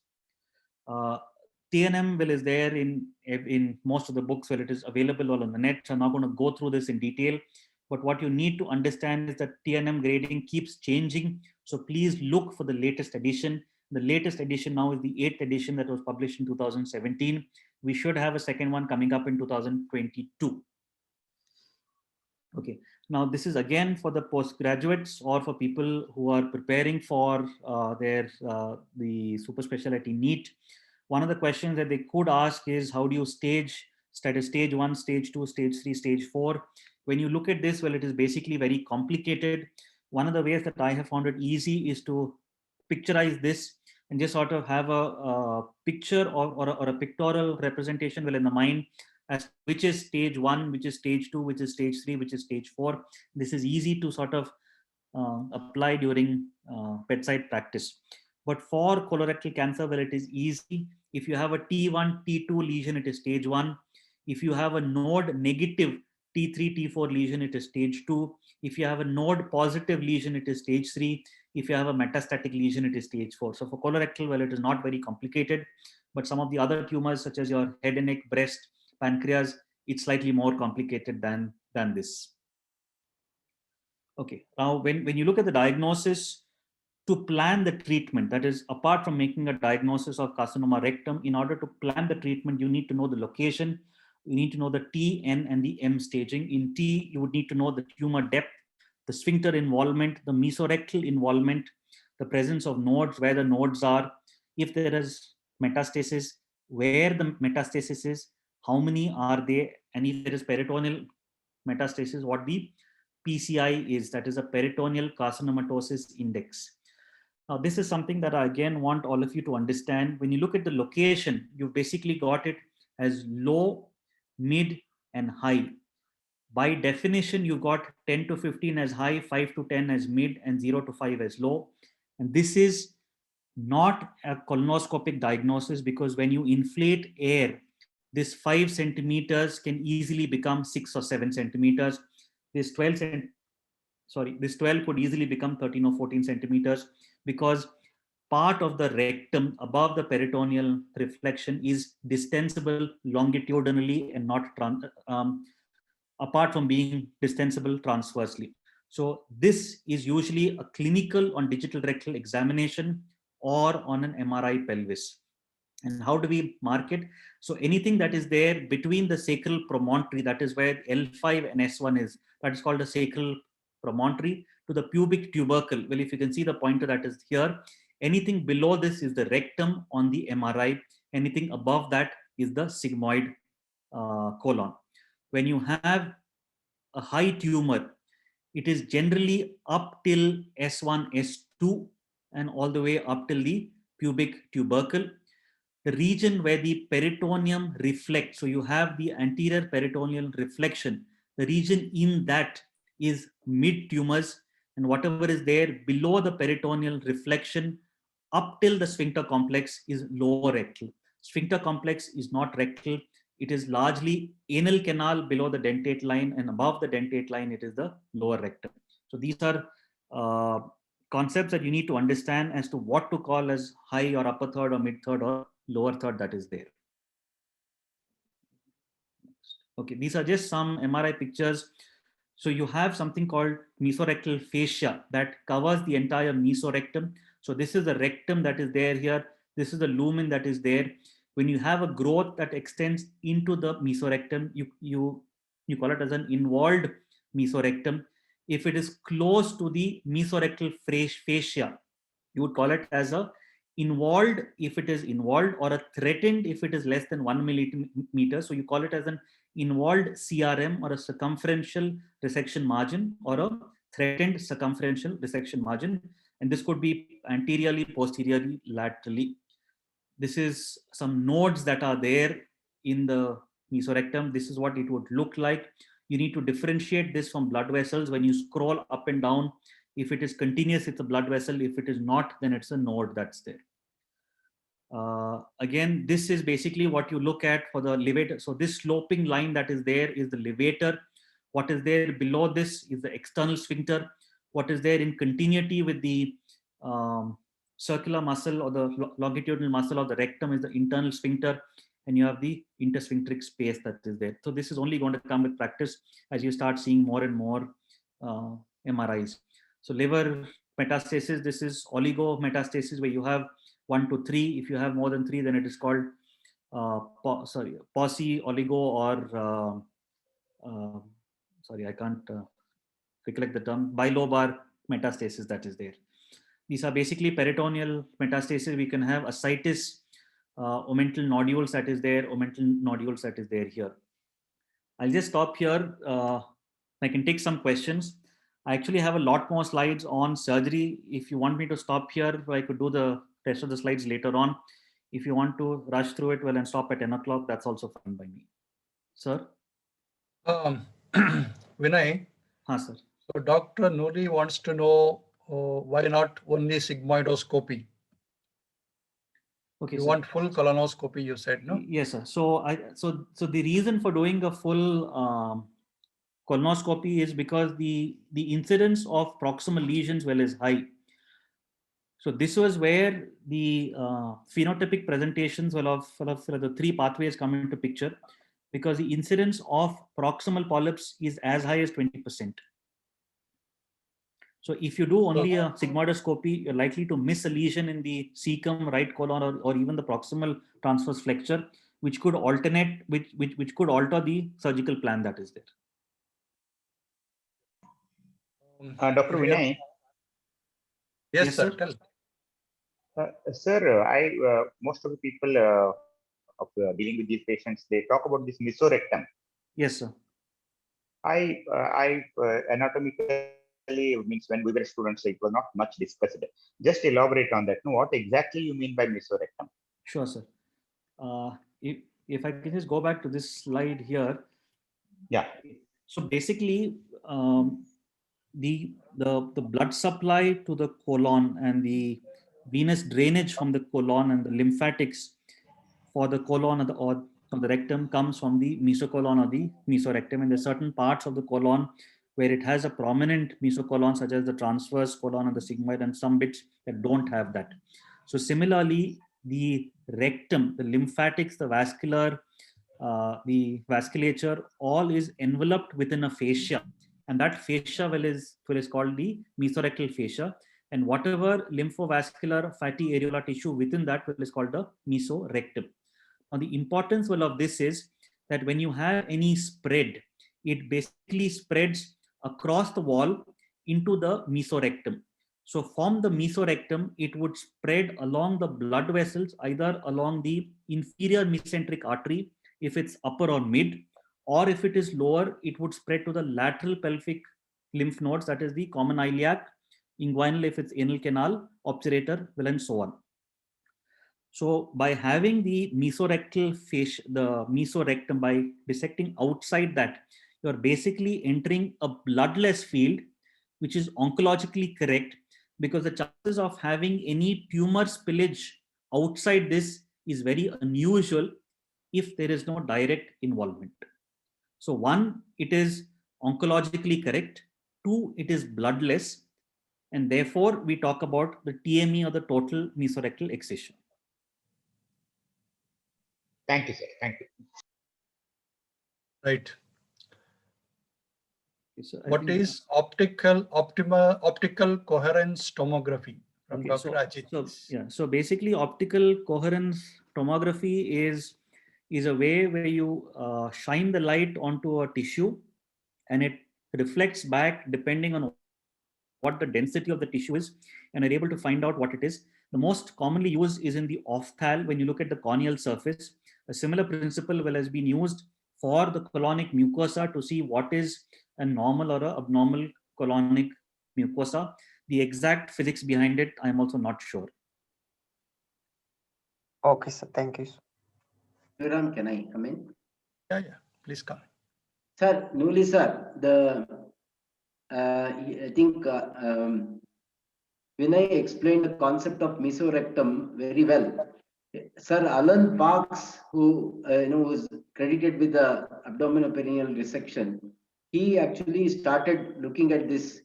TNM well is there in most of the books where it is available all on the net. So I'm not going to go through this in detail. But what you need to understand is that TNM grading keeps changing. So please look for the latest edition. The latest edition now is the 8th edition that was published in 2017. We should have a second one coming up in 2022. Okay, now this is again for the postgraduates or for people who are preparing for the super specialty NEET. One of the questions that they could ask is, how do you stage stage 1, stage 2, stage 3, stage 4? When you look at this, well, it is basically very complicated. One of the ways that I have found it easy is to picturize this and just sort of have a picture or a pictorial representation well in the mind as which is stage 1, which is stage 2, which is stage 3, which is stage 4. This is easy to sort of apply during bedside practice. But for colorectal cancer, well, it is easy. If you have a T1, T2 lesion, it is stage 1. If you have a node negative T3, T4 lesion, it is stage 2. If you have a node positive lesion, it is stage 3. If you have a metastatic lesion, it is stage 4. So for colorectal, well, it is not very complicated. But some of the other tumors, such as your head and neck, breast, pancreas, it's slightly more complicated than this. Okay, now when you look at the diagnosis, to plan the treatment, that is, apart from making a diagnosis of carcinoma rectum, in order to plan the treatment, you need to know the location, you need to know the T, N, and the M staging. In T, you would need to know the tumor depth, the sphincter involvement, the mesorectal involvement, the presence of nodes, where the nodes are, if there is metastasis, where the metastasis is, how many are they, and if there is peritoneal metastasis, what the PCI is, that is a peritoneal carcinomatosis index. Now, this is something that I again want all of you to understand. When you look at the location, you've basically got it as low, mid, and high. By definition, you got 10 to 15 as high, 5 to 10 as mid, and 0 to 5 as low. And this is not a colonoscopic diagnosis, because when you inflate air, this 5 centimeters can easily become 6 or 7 centimeters. This 12 could easily become 13 or 14 centimeters, because part of the rectum above the peritoneal reflection is distensible longitudinally and not apart from being distensible transversely. So this is usually a clinical on digital rectal examination or on an MRI pelvis. And how do we mark it? So anything that is there between the sacral promontory, that is where L5 and S1 is, that is called a sacral promontory, to the pubic tubercle. Well, if you can see the pointer that is here, anything below this is the rectum on the MRI. Anything above that is the sigmoid colon. When you have a high tumor, it is generally up till S1, S2, and all the way up till the pubic tubercle. The region where the peritoneum reflects, so you have the anterior peritoneal reflection, the region in that is mid tumors, and whatever is there below the peritoneal reflection up till the sphincter complex is lower rectal. Sphincter complex is not rectal. It is largely anal canal below the dentate line, and above the dentate line, it is the lower rectum. So these are concepts that you need to understand as to what to call as high or upper third or mid third or lower third that is there. Okay, these are just some MRI pictures. So you have something called mesorectal fascia that covers the entire mesorectum. So this is the rectum that is there here. This is the lumen that is there. When you have a growth that extends into the mesorectum, you call it as an involved mesorectum. If it is close to the mesorectal fascia, you would call it as a involved if it is involved, or a threatened if it is less than 1 millimeter. So you call it as an involved CRM, or a circumferential resection margin, or a threatened circumferential resection margin. And this could be anteriorly, posteriorly, laterally. This is some nodes that are there in the mesorectum. This is what it would look like. You need to differentiate this from blood vessels. When you scroll up and down, if it is continuous, it's a blood vessel. If it is not, then it's a node that's there. Again, this is basically what you look at for the levator. So this sloping line that is there is the levator. What is there below this is the external sphincter. What is there in continuity with the circular muscle or the longitudinal muscle of the rectum is the internal sphincter, and you have the intersphincteric space that is there. So this is only going to come with practice as you start seeing more and more MRIs. So liver metastasis, this is oligometastasis, where you have 1 to 3. If you have more than 3, then it is called posse, oligo, or sorry, I can't recollect the term, bilobar metastasis that is there. These are basically peritoneal metastasis. We can have ascites, omental nodules that is there, omental nodules that is there here. I'll just stop here. I can take some questions. I actually have a lot more slides on surgery. If you want me to stop here, I could do the rest of the slides later on. If you want to rush through it, well, and stop at 10 o'clock, that's also fine by me. Sir? Vinay? Sir. So Dr. Nuri wants to know why not only sigmoidoscopy? Okay, You sir. want full colonoscopy, you said, no? Yes, sir. So the reason for doing a full colonoscopy is because the incidence of proximal lesions is high. So this was where the phenotypic presentations of the three pathways come into picture, because the incidence of proximal polyps is as high as 20%. So if you do only a sigmoidoscopy, you're likely to miss a lesion in the cecum, right colon, or even the proximal transverse flexure, which could alternate, which could alter the surgical plan that is there. Dr. Vinay, Yes, Yes, sir. sir. Tell. sir, most of the people dealing with these patients, they talk about this mesorectum. Yes, sir. Anatomically means when we were students, it was not much discussed. Just elaborate on that. No, what exactly you mean by mesorectum? Sure, sir. If I can just go back to this slide here. Yeah. So basically, the blood supply to the colon and the venous drainage from the colon and the lymphatics for the colon or the rectum comes from the mesocolon or the mesorectum, and there are certain parts of the colon where it has a prominent mesocolon, such as the transverse colon and the sigmoid, and some bits that don't have that. So similarly, the rectum, the lymphatics, the vascular, the vasculature, all is enveloped within a fascia, and that fascia is called the mesorectal fascia, and whatever lymphovascular fatty areolar tissue within that is called the mesorectum. Now, the importance of this is that when you have any spread, it basically spreads across the wall into the mesorectum. So from the mesorectum, it would spread along the blood vessels, either along the inferior mesenteric artery, if it's upper or mid, or if it is lower, it would spread to the lateral pelvic lymph nodes, that is the common iliac, inguinal if it's anal canal, obturator, and so on. So by having the mesorectal fascia, the mesorectum, by dissecting outside that, you're basically entering a bloodless field, which is oncologically correct, because the chances of having any tumor spillage outside this is very unusual if there is no direct involvement. So one, it is oncologically correct. Two, it is bloodless. And therefore, we talk about the TME, or the total mesorectal excision. Thank you, sir. Thank you. Right. So What is optical coherence tomography from Okay, Dr. Ajit? so basically, optical coherence tomography is a way where you shine the light onto a tissue, and it reflects back depending on what the density of the tissue is, and are able to find out what it is. The most commonly used is in the ophthal, when you look at the corneal surface. A similar principle has been used for the colonic mucosa to see what is a normal or an abnormal colonic mucosa. The exact physics behind it, I'm also not sure. Okay, sir. Thank you. Ram, can I come in? Yeah, please come. Sir, Newly, sir, I think Vinay explained the concept of mesorectum very well. Sir Alan Parks, who was credited with the abdominoperineal resection, he actually started looking at this,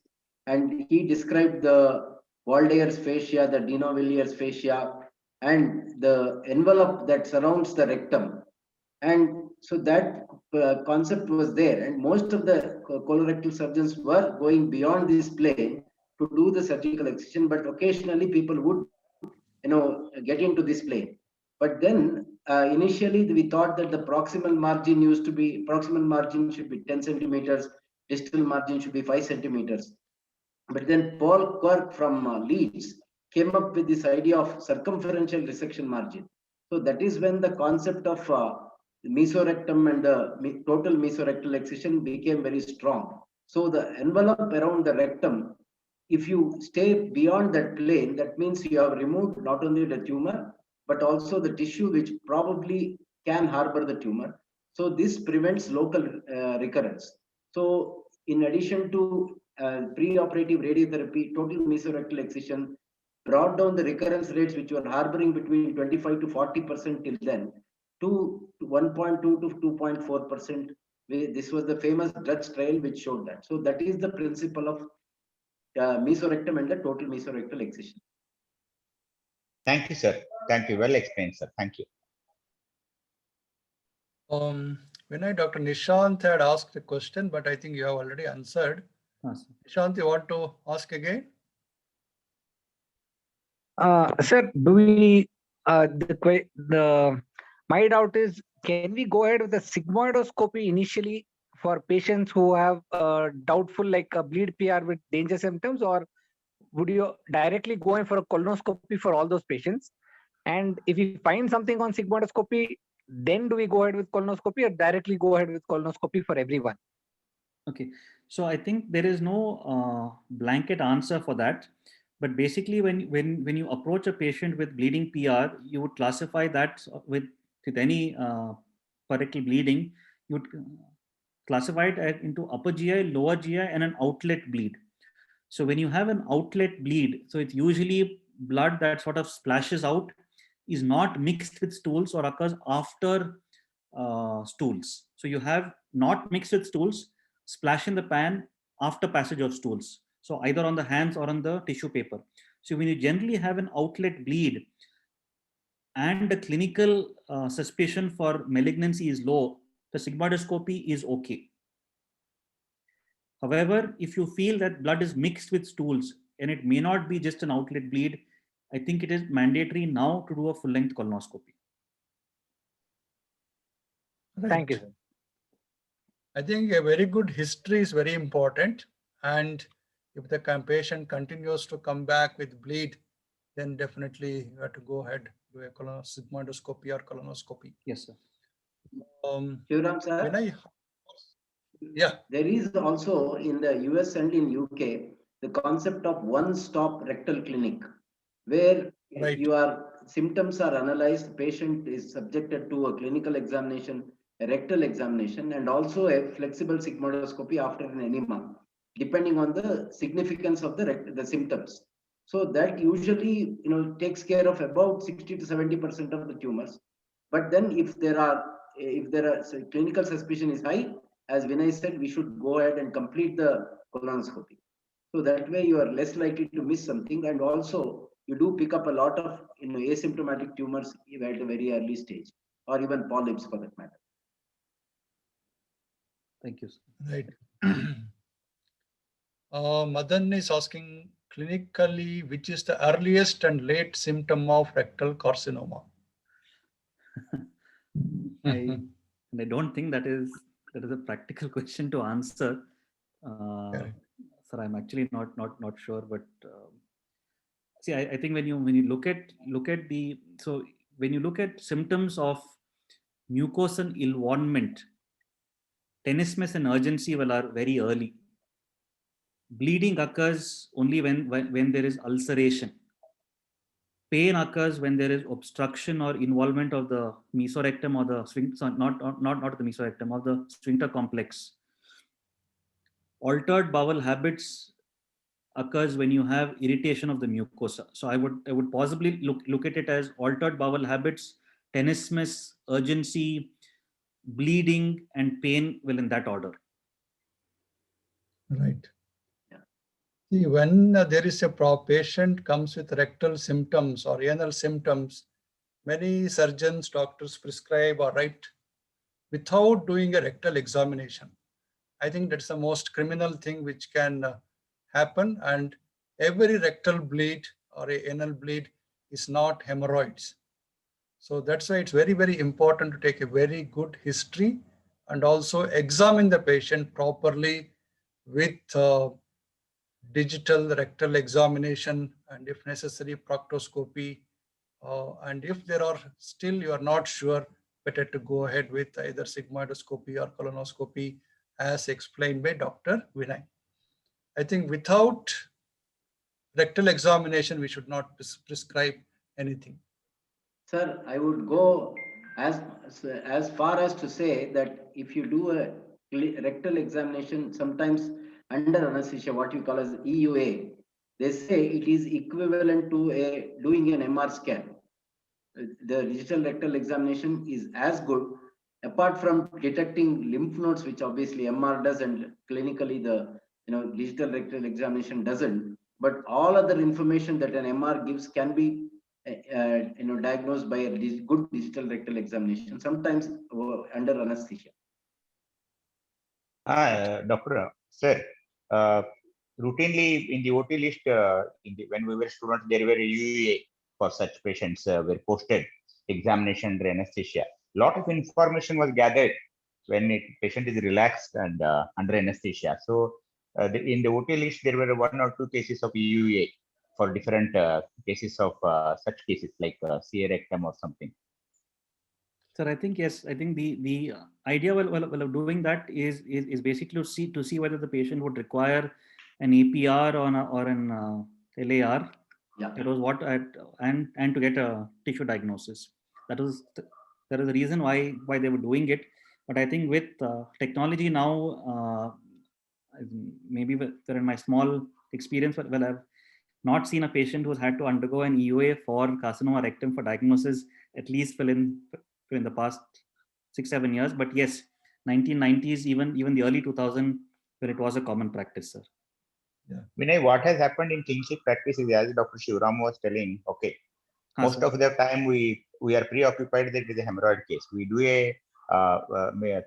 and he described the Waldeyer's fascia, the de Novillier's fascia, and the envelope that surrounds the rectum. And so that concept was there, and most of the colorectal surgeons were going beyond this plane to do the surgical excision, but occasionally people would get into this plane. But then initially we thought that the proximal margin should be 10 centimeters, distal margin should be 5 centimeters. But then Paul Quirk from Leeds came up with this idea of circumferential resection margin. So that is when the concept of the mesorectum and the total mesorectal excision became very strong. So the envelope around the rectum, if you stay beyond that plane, that means you have removed not only the tumor, but also the tissue which probably can harbor the tumor. So this prevents local recurrence. So in addition to preoperative radiotherapy, total mesorectal excision brought down the recurrence rates, which were harboring between 25 to 40% till then, to 1.2 to 2.4%. This was the famous Dutch trial which showed that. So that is the principle of mesorectum and the total mesorectal excision. Thank you, sir. Thank you. Well explained, sir. Thank you. Vinay, Dr. Nishant had asked a question, but I think you have already answered. Yes. Nishant, you want to ask again? Sir, do we my doubt is, can we go ahead with the sigmoidoscopy initially for patients who have doubtful like a bleed PR with danger symptoms, or would you directly go in for a colonoscopy for all those patients? And if we find something on sigmoidoscopy, then do we go ahead with colonoscopy, or directly go ahead with colonoscopy for everyone? Okay, so I think there is no blanket answer for that. But basically, when you approach a patient with bleeding PR, you would classify that with any rectal bleeding, you would classify it into upper GI, lower GI, and an outlet bleed. So when you have an outlet bleed, so it's usually blood that sort of splashes out, is not mixed with stools or occurs after stools. So you have not mixed with stools, splash in the pan after passage of stools. So either on the hands or on the tissue paper. So when you generally have an outlet bleed and the clinical suspicion for malignancy is low, the sigmoidoscopy is okay. However, if you feel that blood is mixed with stools and it may not be just an outlet bleed, I think it is mandatory now to do a full-length colonoscopy. Right. Thank you, sir. I think a very good history is very important. And if the patient continues to come back with bleed, then definitely you have to go ahead do a sigmoidoscopy or colonoscopy. Yes, sir. Shivram sir, Yeah. there is also in the US and in UK the concept of one-stop rectal clinic, where Right. your symptoms are analyzed, patient is subjected to a clinical examination, a rectal examination, and also a flexible sigmoidoscopy after an enema, depending on the significance of the symptoms. So that usually takes care of about 60 to 70% of the tumors. But then if there are clinical suspicion is high, as Vinay said, we should go ahead and complete the colonoscopy. So that way you are less likely to miss something, and also you do pick up a lot of asymptomatic tumors at a very early stage, or even polyps for that matter. Thank you, sir. Right. Madan is asking, clinically, which is the earliest and late symptom of rectal carcinoma? I don't think that is a practical question to answer. Sir, I'm actually not sure, but see, I think when you look at the, so when you look at symptoms of mucosal involvement, tenesmus and urgency are very early. Bleeding occurs only when there is ulceration. Pain occurs when there is obstruction or involvement of the mesorectum or the sphincter, not the mesorectum, of the sphincter complex. Altered bowel habits occurs when you have irritation of the mucosa. So I would possibly look at it as altered bowel habits, tenesmus, urgency, bleeding, and pain will in that order. Right. See, when there is a patient comes with rectal symptoms or anal symptoms, many surgeons, doctors prescribe or write without doing a rectal examination. I think that's the most criminal thing which can happen. And every rectal bleed or a anal bleed is not hemorrhoids. So that's why it's very, very important to take a very good history and also examine the patient properly with digital rectal examination, and if necessary proctoscopy, and if there are still you are not sure, better to go ahead with either sigmoidoscopy or colonoscopy as explained by Dr. Vinay. I think without rectal examination we should not prescribe anything. Sir, I would go as far as to say that if you do a rectal examination, sometimes under anesthesia, what you call as EUA, they say it is equivalent to doing an MR scan. The digital rectal examination is as good, apart from detecting lymph nodes, which obviously MR does, and clinically the digital rectal examination doesn't. But all other information that an MR gives can be diagnosed by a good digital rectal examination, sometimes under anesthesia. Doctor, sir, routinely in the OT list, when we were students, there were UA for such patients were posted, examination under anesthesia. Lot of information was gathered when patient is relaxed and under anesthesia. So in the OT list, there were 1 or 2 cases of EUA for different cases of such cases like CA rectum or something. Sir, I think yes. I think the idea of doing that is basically to see whether the patient would require an APR or an LAR. Yeah. That was what and to get a tissue diagnosis. That is the reason why they were doing it. But I think with technology now, maybe in my small experience, well, I've not seen a patient who's had to undergo an EUA for carcinoma rectum for diagnosis, at least in the past 6-7 years. But yes, 1990s, even the early 2000s, when it was a common practice, sir. Vinay, what has happened in clinical practice is, as Dr. Shivram was telling, okay, most of the time we are preoccupied with the hemorrhoid case. We do a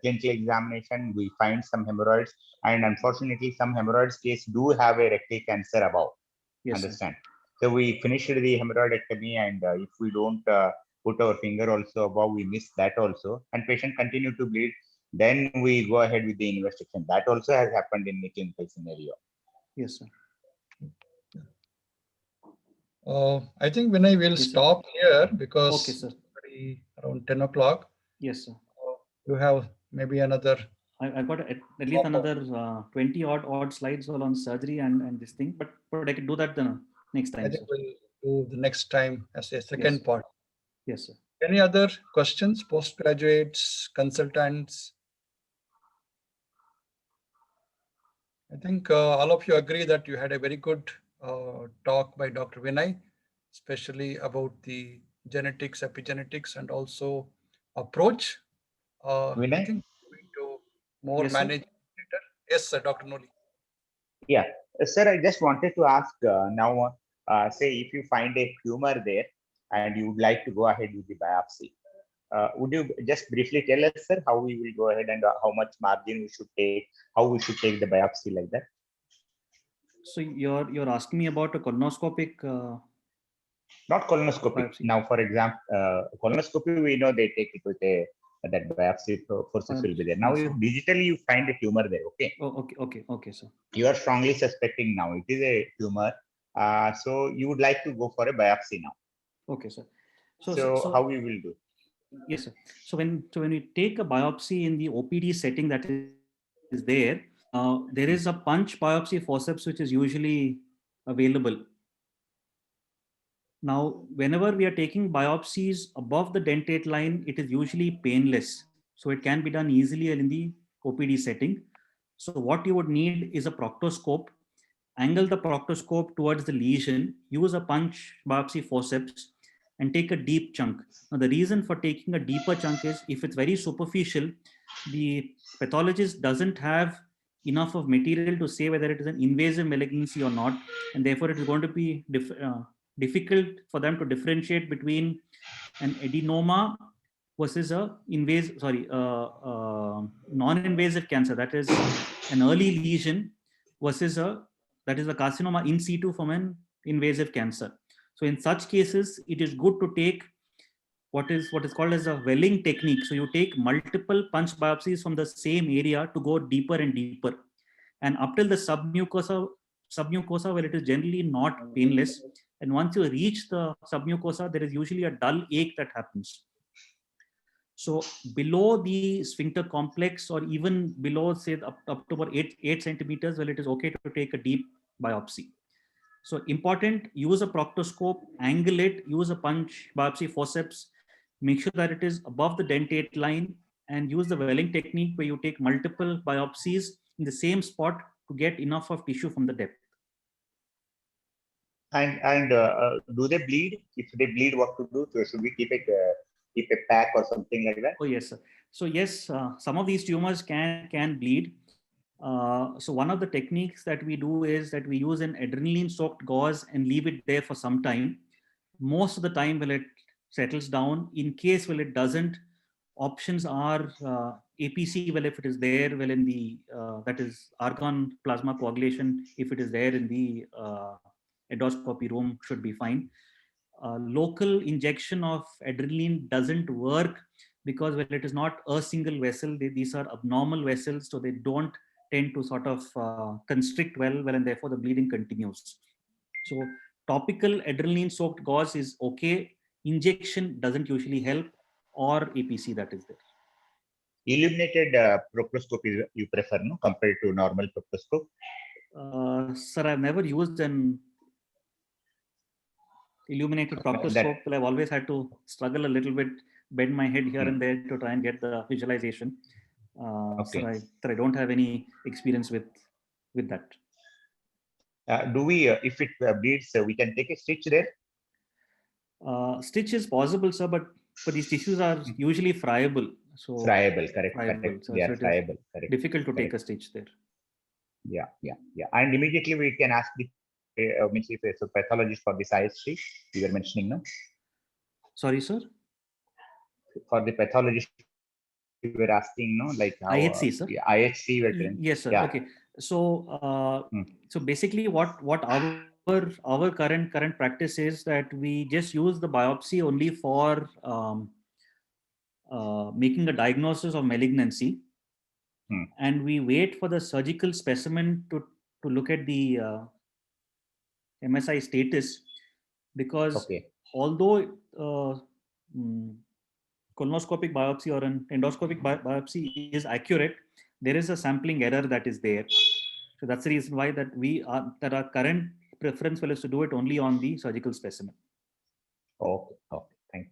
clinical examination, we find some hemorrhoids, and unfortunately some hemorrhoids case do have a rectal cancer above. Yes, understand. Sir. So we finished the hemorrhoidectomy, and if we don't put our finger also above, we miss that also, and patient continue to bleed. Then we go ahead with the investigation. That also has happened in the clinical scenario. Yes, sir. I think Vinay will stop here because okay, sir. Around 10 o'clock. Yes, sir. You have maybe another. I've got at least another 20 odd slides on surgery and this thing, but I could do that the next time. I think we'll do the next time as a second part. Yes, sir. Any other questions, postgraduates, consultants? I think all of you agree that you had a very good talk by Dr. Vinay, especially about the genetics, epigenetics, and also approach. Vinay? I think going to more manage later. Yes, sir, Dr. Noli. Yeah, sir, I just wanted to ask now, say if you find a tumor there and you would like to go ahead with the biopsy, would you just briefly tell us, sir, how we will go ahead and how much margin we should take, how we should take the biopsy like that? So you're asking me about a colonoscopic? Not colonoscopy. Biopsy. Now, for example, colonoscopy, we know they take it with that biopsy forces will be there. Now, if digitally you find a tumor there, okay? Oh, okay, sir. You are strongly suspecting now it is a tumor. So you would like to go for a biopsy now. Okay, sir. So how we will do? Yes, sir. So when we take a biopsy in the OPD setting that is there, there is a punch biopsy forceps which is usually available. Now, whenever we are taking biopsies above the dentate line, it is usually painless. So it can be done easily in the OPD setting. So what you would need is a proctoscope. Angle the proctoscope towards the lesion, use a punch biopsy forceps, and take a deep chunk. Now, the reason for taking a deeper chunk is if it's very superficial, the pathologist doesn't have enough of material to say whether it is an invasive malignancy or not, and therefore it is going to be difficult for them to differentiate between an adenoma versus a non-invasive cancer, that is an early lesion, versus that is a carcinoma in situ from an invasive cancer. So in such cases, it is good to take what is called as a welling technique. So you take multiple punch biopsies from the same area to go deeper and deeper, and up till the submucosa where it is generally not painless. And once you reach the submucosa, there is usually a dull ache that happens. So below the sphincter complex, or even below, say, up to about 8 centimeters, well, it is okay to take a deep biopsy. So important, use a proctoscope, angle it, use a punch biopsy forceps, make sure that it is above the dentate line, and use the welling technique where you take multiple biopsies in the same spot to get enough of tissue from the depth. And do they bleed? If they bleed, what to do? So should we keep a pack or something like that? Oh, yes, sir. So yes, some of these tumors can bleed. So one of the techniques that we do is that we use an adrenaline-soaked gauze and leave it there for some time. Most of the time, when it settles down, in case it doesn't, options are APC. Well, if it is there, well, in the that is argon plasma coagulation. If it is there in the endoscopy room, should be fine. Local injection of adrenaline doesn't work because well, it is not a single vessel. These are abnormal vessels, so they don't tend to sort of constrict well, and therefore the bleeding continues. So topical adrenaline-soaked gauze is okay. Injection doesn't usually help, or APC that is there. Illuminated proctoscope you prefer, no, compared to normal proctoscope? Sir, I've never used an illuminated proctoscope. I've always had to struggle a little bit, bend my head here and there to try and get the visualization. Okay. Sir, I don't have any experience with that. Do we, if it bleeds, we can take a stitch there? Stitch is possible, sir, but these tissues are usually friable. So Friable, correct, friable. correct. So, They so are it is friable, correct. difficult to Correct. take a stitch there. Yeah. And immediately we can ask the if it's a pathologist for this IHC you were mentioning, no? Sorry, sir? For the pathologist you were asking, no? Like how, IHC, sir? IHC we're doing. Yes, sir. Yeah. Okay. So, so basically what our current practice is that we just use the biopsy only for making a diagnosis of malignancy. And we wait for the surgical specimen to look at the MSI status, because although colonoscopic biopsy or an endoscopic biopsy is accurate, there is a sampling error that is there. So that's the reason why that our current preference is to do it only on the surgical specimen. Okay, thank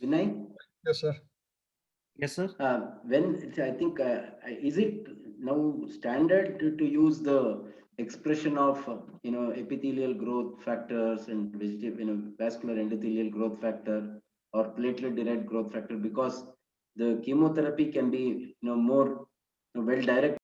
you. Vinay? Yes, sir. Yes, sir. When I think is it now standard to use the expression of epithelial growth factors and vascular endothelial growth factor or platelet derived growth factor, because the chemotherapy can be more well directed